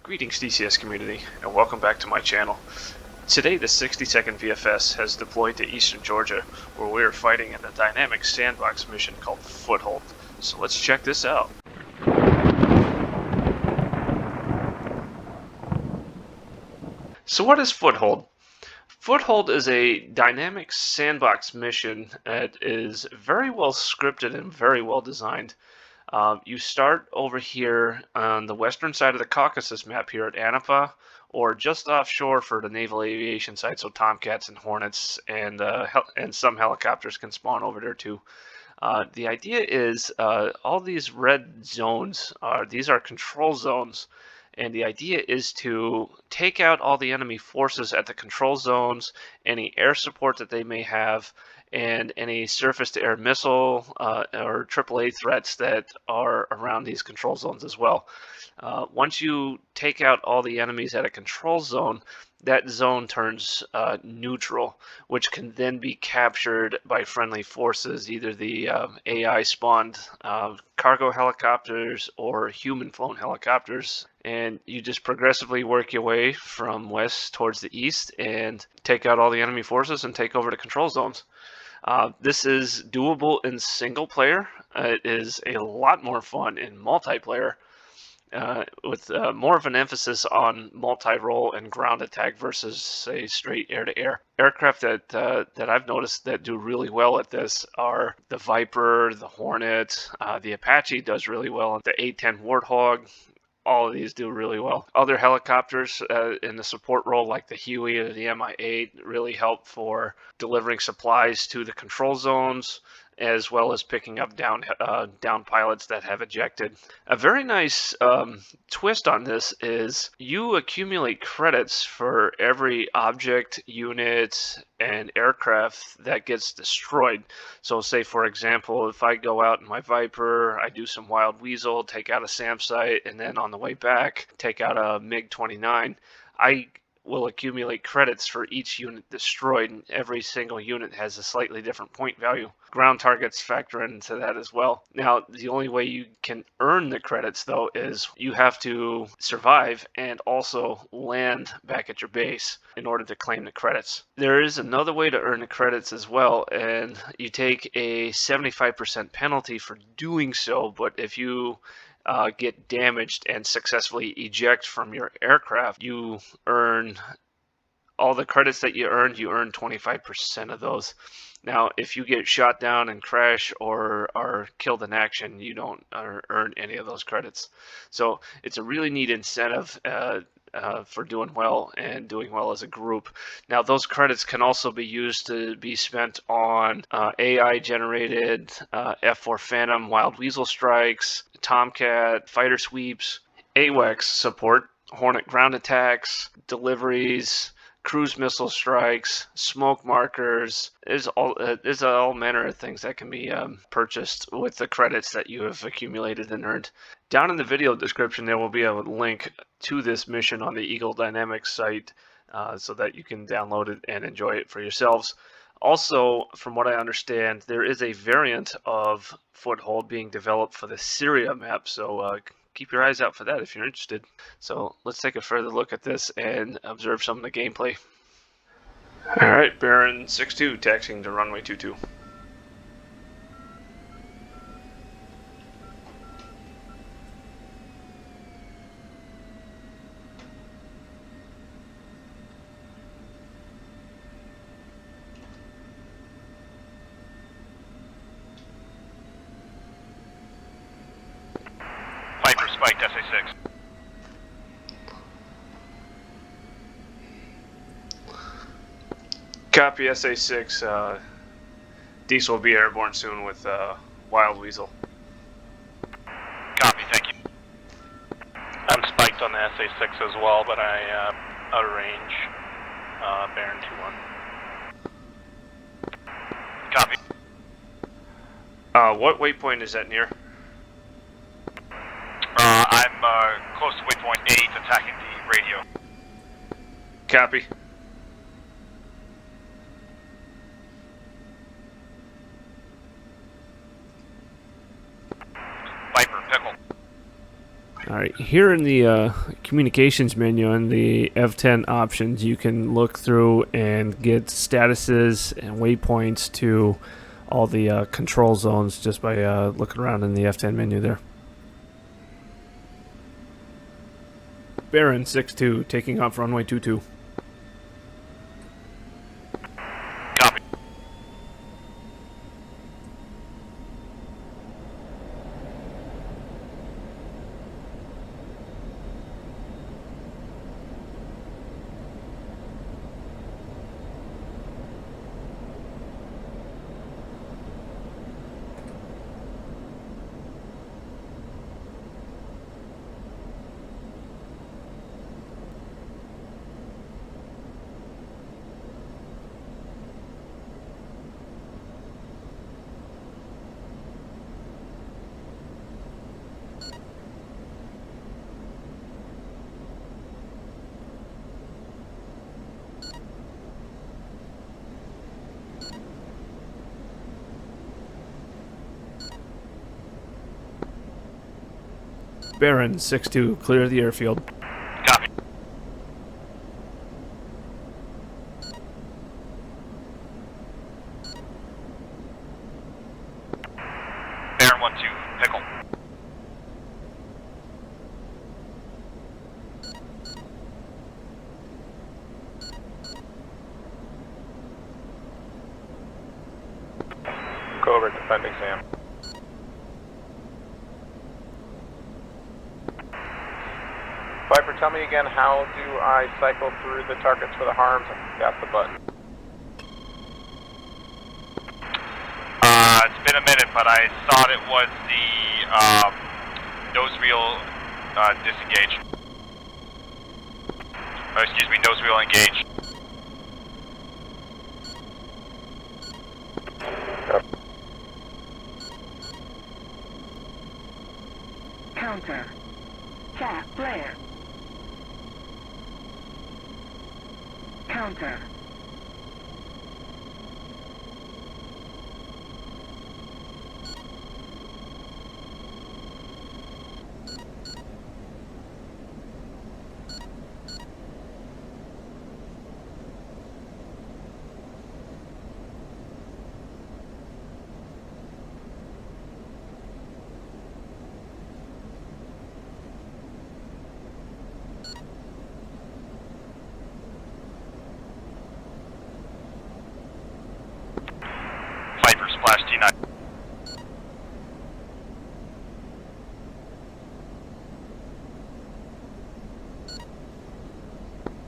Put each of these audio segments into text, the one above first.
Greetings DCS community, and welcome back to my channel. Today the 62nd VFS has deployed to eastern Georgia, where we are fighting in a dynamic sandbox mission called Foothold. So let's check this out. So what is Foothold? Foothold is a dynamic sandbox mission that is very well scripted and very well designed. You start over here on the western side of the Caucasus map here at Anapa, or just offshore for the naval aviation side, so Tomcats and Hornets and some helicopters can spawn over there too. The idea is all these red zones these are control zones, and the idea is to take out all the enemy forces at the control zones, any air support that they may have, and any surface-to-air missile or AAA threats that are around these control zones as well. Once you take out all the enemies at a control zone, that zone turns neutral, which can then be captured by friendly forces, either the AI-spawned cargo helicopters or human-flown helicopters. And you just progressively work your way from west towards the east and take out all the enemy forces and take over the control zones. This is doable in single player. It is a lot more fun in multiplayer, with more of an emphasis on multi-role and ground attack versus, say, straight air-to-air. Aircraft that I've noticed that do really well at this are the Viper, the Hornet, the Apache does really well, the A-10 Warthog. All of these do really well. Other helicopters in the support role, like the Huey or the Mi-8, really help for delivering supplies to the control zones, as well as picking up down pilots that have ejected. A very nice twist on this is you accumulate credits for every object, unit, and aircraft that gets destroyed. So say, for example, if I go out in my Viper, I do some Wild Weasel, take out a SAM site, and then on the way back, take out a MiG-29, I will accumulate credits for each unit destroyed, and every single unit has a slightly different point value. Ground targets factor into that as well. Now, the only way you can earn the credits, though, is you have to survive and also land back at your base in order to claim the credits. There is another way to earn the credits as well, and you take a 75% penalty for doing so, but if you get damaged and successfully eject from your aircraft, you earn all the credits that you earn 25% of those. Now, if you get shot down and crash or are killed in action, you don't earn any of those credits. So it's a really neat incentive for doing well and doing well as a group. Now, those credits can also be used to be spent on AI-generated F4 Phantom Wild Weasel strikes, Tomcat fighter sweeps, AWACS support, Hornet ground attacks, deliveries, cruise missile strikes, smoke markers. There's all manner of things that can be purchased with the credits that you have accumulated and earned. Down in the video description there will be a link to this mission on the Eagle Dynamics site so that you can download it and enjoy it for yourselves. Also, from what I understand, there is a variant of Foothold being developed for the Syria map, so keep your eyes out for that if you're interested. So let's take a further look at this and observe some of the gameplay. Alright, Baron 6-2 taxiing to runway 22. Viper spiked SA-6. Copy SA-6. Diesel will be airborne soon with Wild Weasel. Copy, thank you. I'm spiked on the SA-6 as well, but I out of range. Baron 2-1. Copy. What waypoint is that near? I'm close to waypoint 8, attacking the radio. Copy. Viper, pickle. Alright, here in the communications menu and the F10 options, you can look through and get statuses and waypoints to all the control zones just by looking around in the F10 menu there. Baron 6-2, taking off runway 22. Copy. Baron 6-2, clear the airfield. Copy. Baron 1-2, pickle. Go over defending Sam. Viper, tell me again, how do I cycle through the targets for the harms? That's the button. It's been a minute, but I thought it was the nose wheel disengage. Oh, excuse me, nose wheel engage. Counter. Chaff flare. Counter. Viper splash T9.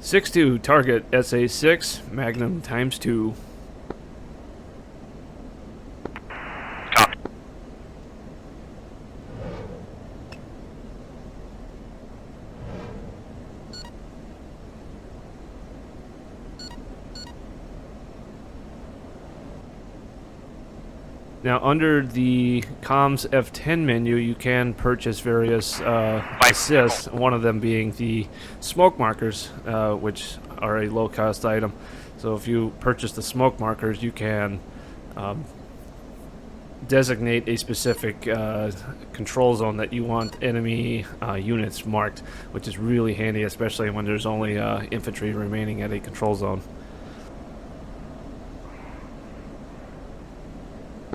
Six two, target SA6, Magnum ×2. Copy. Now, under the comms F10 menu, you can purchase various assists, one of them being the smoke markers, which are a low-cost item. So if you purchase the smoke markers, you can designate a specific control zone that you want enemy units marked, which is really handy, especially when there's only infantry remaining at a control zone.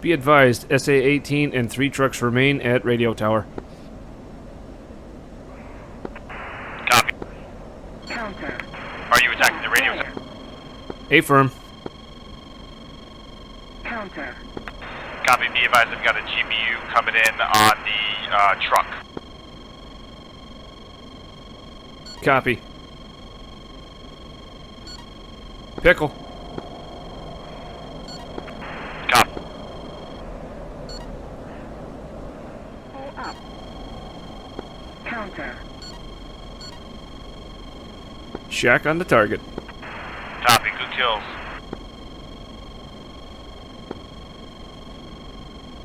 Be advised, SA-18 and 3 trucks remain at radio tower. Copy. Counter. Are you attacking the radio? Flare. Affirm. Counter. Copy. Be advised, I've got a GBU coming in on the truck. Copy. Pickle. Copy. Pull up. Counter. Shack on the target. Copy. Good kills.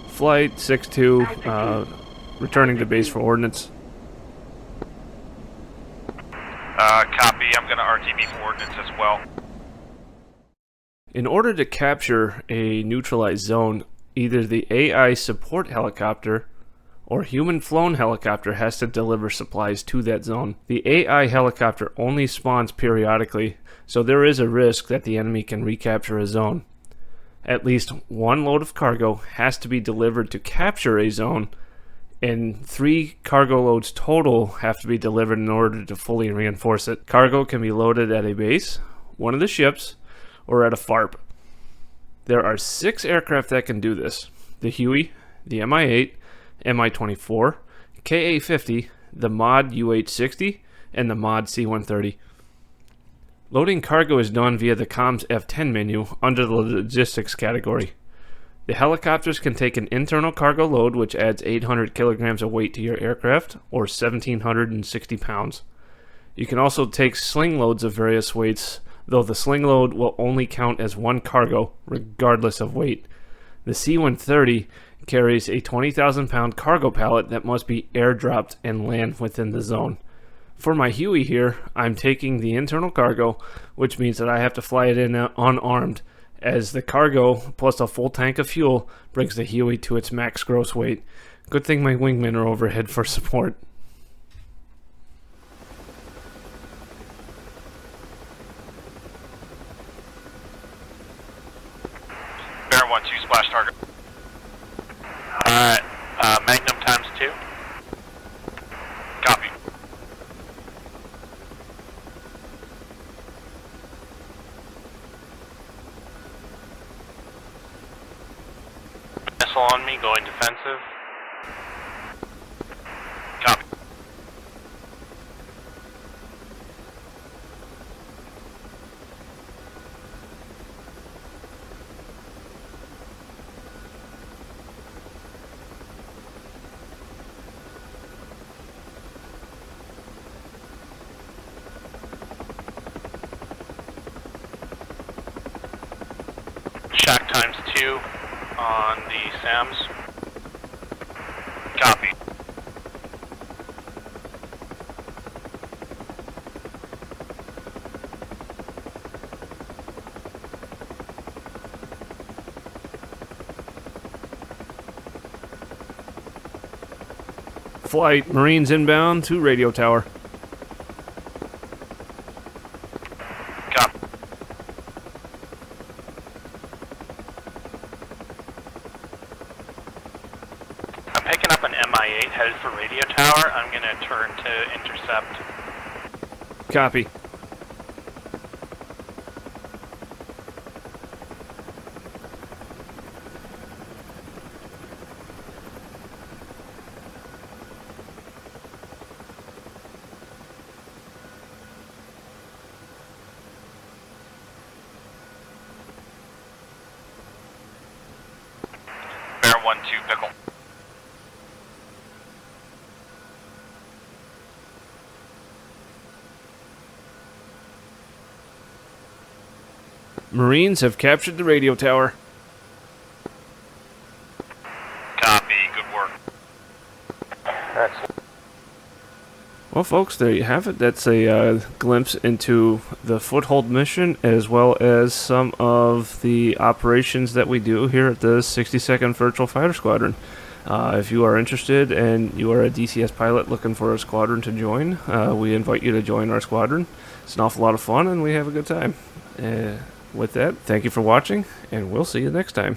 Flight 6-2, returning to base for ordnance. Copy. I'm going to RTB for ordnance as well. In order to capture a neutralized zone, either the AI support helicopter or human-flown helicopter has to deliver supplies to that zone. The AI helicopter only spawns periodically, so there is a risk that the enemy can recapture a zone. At least one load of cargo has to be delivered to capture a zone, and 3 cargo loads total have to be delivered in order to fully reinforce it. Cargo can be loaded at a base, one of the ships, or at a FARP. There are 6 aircraft that can do this: the Huey, the Mi-8, Mi-24, Ka-50, the Mod UH-60, and the Mod C-130. Loading cargo is done via the Comms F10 menu under the Logistics category. The helicopters can take an internal cargo load which adds 800 kilograms of weight to your aircraft, or 1,760 pounds. You can also take sling loads of various weights, though the sling load will only count as one cargo, regardless of weight. The C-130 carries a 20,000 pound cargo pallet that must be airdropped and land within the zone. For my Huey here, I'm taking the internal cargo, which means that I have to fly it in unarmed, as the cargo plus a full tank of fuel brings the Huey to its max gross weight. Good thing my wingmen are overhead for support. Bear 1-2, splash target. Alright, Magnum times 2. Copy. Missile on me, going defensive. Copy. Shack times 2 on the SAMs. Copy. Flight, Marines inbound to radio tower. Copy. I'm picking up an Mi-8 headed for radio tower. I'm going to turn to intercept. Copy. Bear 1-2, pickle. Marines have captured the radio tower. Copy, good work. Well, folks, there you have it. That's a glimpse into the Foothold mission, as well as some of the operations that we do here at the 62nd Virtual Fighter Squadron. If you are interested and you are a DCS pilot looking for a squadron to join, we invite you to join our squadron. It's an awful lot of fun, and we have a good time. With that, thank you for watching, and we'll see you next time.